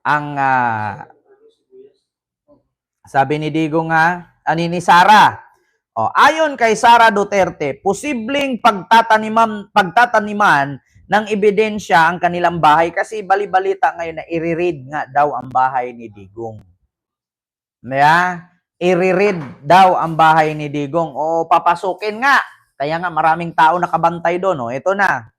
ang sabi ni Digo nga, ni Sara. Ayon kay Sara Duterte, posibleng pagtataniman ng ebidensya ang kanilang bahay kasi bali-balita ngayon na i-read nga daw ang bahay ni Digong. I-read daw ang bahay ni Digong. Papasukin nga. Kaya nga maraming tao nakabantay doon. Ito na.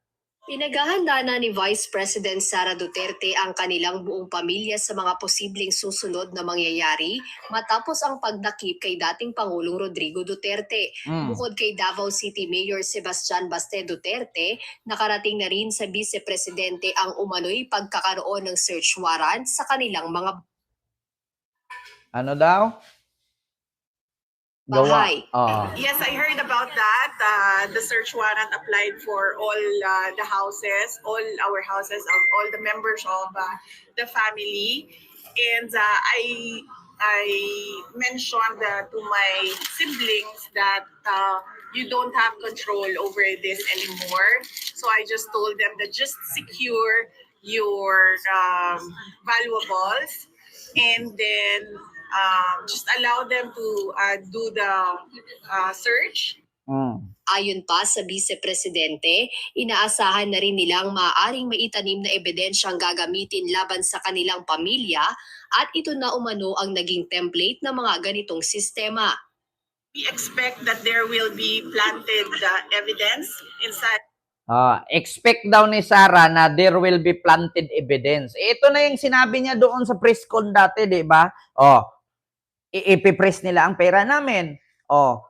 Pinaghahanda na ni Vice President Sara Duterte ang kanilang buong pamilya sa mga posibleng susunod na mangyayari matapos ang pagdakip kay dating Pangulong Rodrigo Duterte. Bukod kay Davao City Mayor Sebastian Baste Duterte, nakarating na rin sa Vice Presidente ang umano'y pagkakaroon ng search warrant sa kanilang mga ano daw? bahay. Yes, I heard about that. The search warrant applied for all the houses, all our houses, of all the members of the family. And I mentioned to my siblings that you don't have control over this anymore. So I just told them that just secure your valuables and then just allow them to do the search. Ayon pa sa Vice Presidente, inaasahan na rin nilang maaaring maitanim na ebidensyang gagamitin laban sa kanilang pamilya at ito na umano ang naging template ng mga ganitong sistema. We expect that there will be planted evidence inside. Expect daw ni Sara na there will be planted evidence. Ito na yung sinabi niya doon sa press con dati, di ba? Ipipress nila ang pera namin.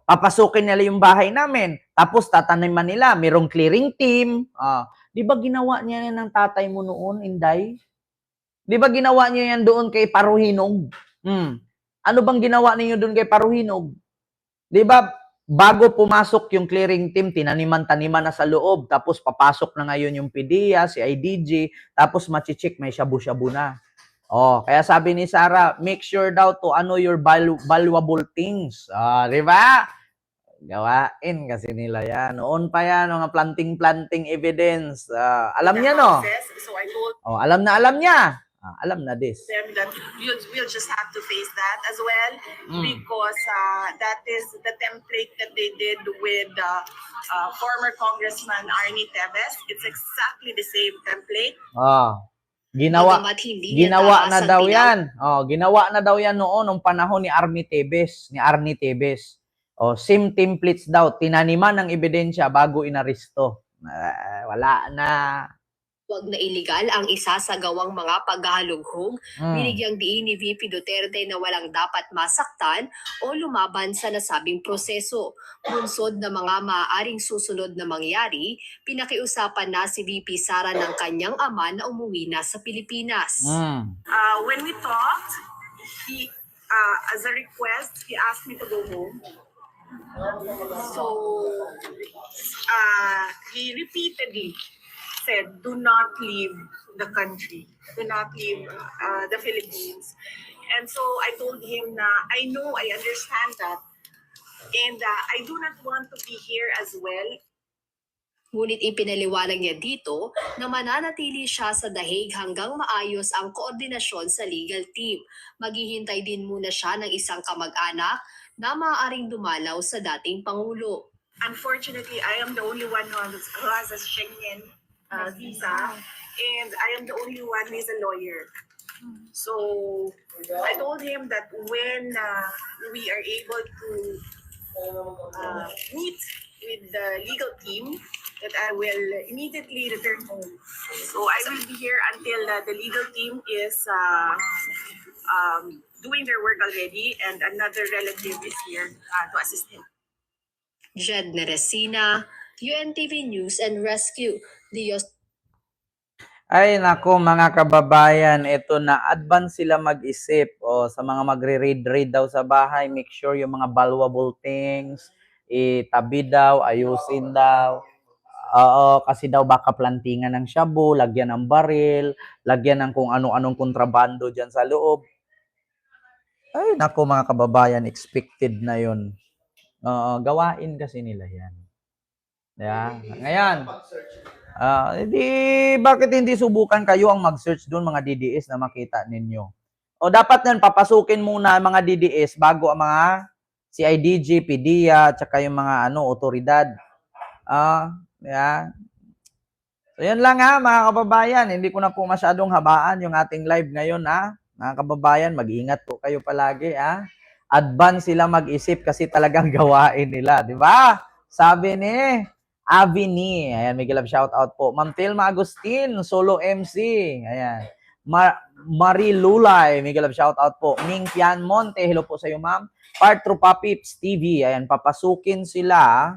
Papasukin nila yung bahay namin. Tapos tataniman nila, mayroong clearing team. Di ba ginawa niya yan ng tatay mo noon, Inday? Di ba ginawa niya yan doon kay Paruhinog? Ano bang ginawa ninyo doon kay Paruhinog? Di ba bago pumasok yung clearing team, tinaniman-taniman na sa loob, tapos papasok na ngayon yung PDEA, si IDG, tapos machichik, may shabu-shabu na. Kaya sabi ni Sara, make sure daw to ano your valuable things. Di ba? Gawain kasi nila yan. Noon pa yan, mga planting evidence. Alam niya, no? So I told alam niya. Alam na this. them that we'll just have to face that as well because that is the template that they did with former Congressman Arnie Teves. It's exactly the same template. Ginawa na daw yan. Ginawa na daw yan noon nung panahon ni Arnie Teves. Same templates daw. Tinaniman ng ebidensya bago inaresto. Wala na. Huwag na iligal ang isasagawang mga paghahalughog, binigyang diin ni VP Duterte na walang dapat masaktan o lumaban sa nasabing proseso. Bunsod na mga maaaring susunod na mangyari, pinakiusapan na si VP Sara ng kanyang ama na umuwi na sa Pilipinas. When we talked, he, as a request, he asked me to go home. So, he repeatedly said, do not leave the country, do not leave the Philippines. And so I told him na I know, I understand that, and I do not want to be here as well. Ngunit ipinaliwanag niya dito na mananatili siya sa dahig hanggang maayos ang koordinasyon sa legal team. Maghihintay din muna siya ng isang kamag-anak na maaaring dumalaw sa dating Pangulo. Unfortunately, I am the only one who has a Schengen visa, and I am the only one who is a lawyer. So I told him that when we are able to meet with the legal team, that I will immediately return home. So I will be here until the legal team is doing their work already, and another relative is here to assist him. Jed Neresina, UNTV News and Rescue. Ay nako mga kababayan, ito na advance sila mag-isip sa mga magre-read daw sa bahay, make sure yung mga valuable things itabi daw, ayusin daw. Kasi daw baka plantingan ng shabu, lagyan ng baril, lagyan ng kung ano-anong kontrabando diyan sa loob. Ay nako mga kababayan, expected na 'yon. Gawain kasi nila 'yan. Yeah. Ngayon, Bakit hindi subukan kayo ang mag-search doon mga DDS na makita ninyo? O dapat nan papasukin muna mga DDS bago ang mga CIDG, PDEA, tsaka yung mga otoridad. Yeah. So, yan lang mga kababayan. Hindi ko na po masyadong habaan yung ating live ngayon Mga kababayan, mag-ingat po kayo palagi Advance sila mag-isip kasi talagang gawain nila, di ba? Sabi ni Avini. Ayan, Miguel Love shout out po. Ma'am Telma Agustin, solo MC. Ayan. Marie Lulay, Miguel Love shout out po. Ming Pianmonte, hello po sa iyo, ma'am. Part Trupa Pips TV. Ayan, papasukin sila.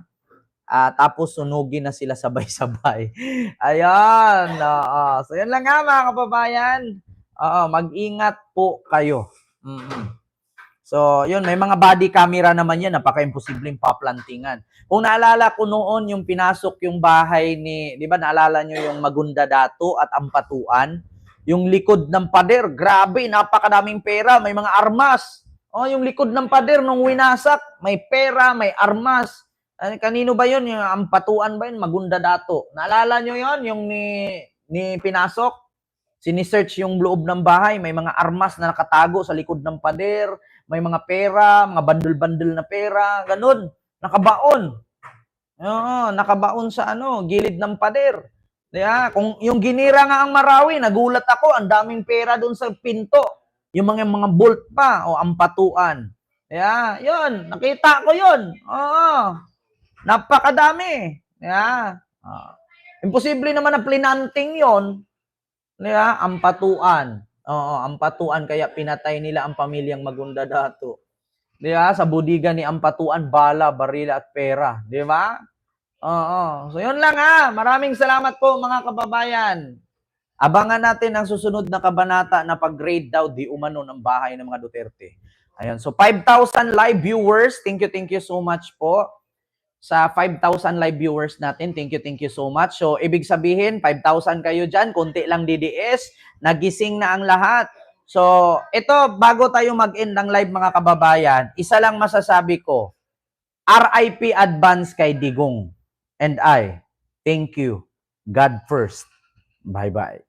Tapos sunugin na sila sabay-sabay. Ayan. So, yan lang mga kababayan. Mag-ingat po kayo. So, yun, may mga body camera naman yan. Napaka-imposibleng paplantingan. Kung naalala ko noon, yung pinasok yung bahay ni, di ba, naalala nyo yung Magunda Dato at Ampatuan? Yung likod ng pader, grabe, napakadaming pera, may mga armas. Yung likod ng pader nung winasak, may pera, may armas. Kanino ba yun? Yung Ampatuan ba yun? Magunda Dato. Naalala nyo yun? Yung ni pinasok? Sinisearch yung loob ng bahay, may mga armas na nakatago sa likod ng pader, may mga pera, mga bandol-bandol na pera, ganun. Nakabaon. Nakabaon sa gilid ng pader. Diba? Kung yung ginira nga ang Marawi, nagulat ako, ang daming pera doon sa pinto. Yung mga bolt pa, Ampatuan. Diba? Yun, nakita ko yun. Napakadami. Diba? Imposible naman na plinanting yon. Diba? Ampatuan. Ampatuan, kaya pinatay nila ang pamilyang Magunda Dato. Diba? Sa budiga ni Ampatuan, bala, barila at pera. Diba? So, yun lang Maraming salamat po mga kababayan. Abangan natin ang susunod na kabanata na pag-grade daw di umano ng bahay ng mga Duterte. Ayan. So, 5,000 live viewers. Thank you so much po. Sa 5,000 live viewers natin. Thank you so much. So, ibig sabihin, 5,000 kayo dyan, konti lang DDS, nagising na ang lahat. So, ito, bago tayo mag-end ng live mga kababayan, isa lang masasabi ko, RIP advance kay Digong. And I, thank you. God first. Bye-bye.